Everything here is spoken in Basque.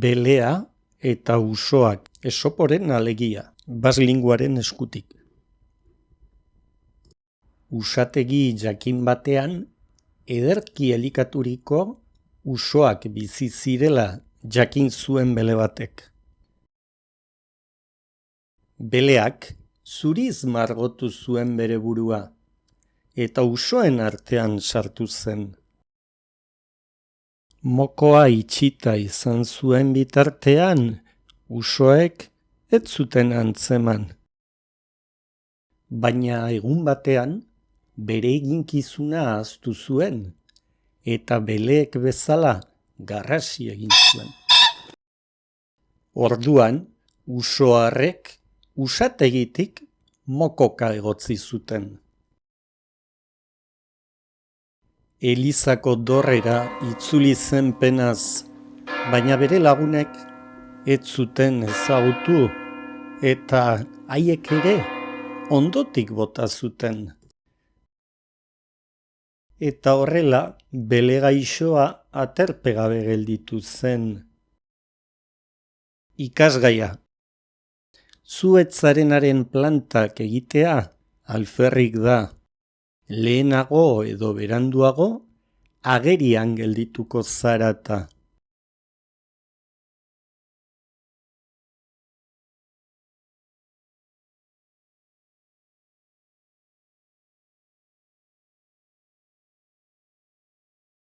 belea eta usoak, Esoporen alegia, baslinguaren eskutik. Usategi jakin batean, ederki elikaturiko usoak bizi zirela jakin zuen bele batek. Beleak zuriz margotu zuen bere burua, eta usoen artean sartu zen. Mokoa itxita izan zuen bitartean, usoek ez zuten antzeman. Baina egun batean, bere eginkizuna ahaztu zuen, eta beleek bezala garrasi egin zuen. Orduan, usoarrek usategitik mokoka egotzi zuten. Elizako dorrera itzuli zen penaz, baina bere lagunek ez zuten ezagutu eta haiek ere ondotik bota zuten. Eta horrela bele gaixoa aterpegabe gelditu zen. Ikasgaia. Zuetzarenaren plantak egitea alferrik da. Lehenago edo beranduago agerian geldituko zarata.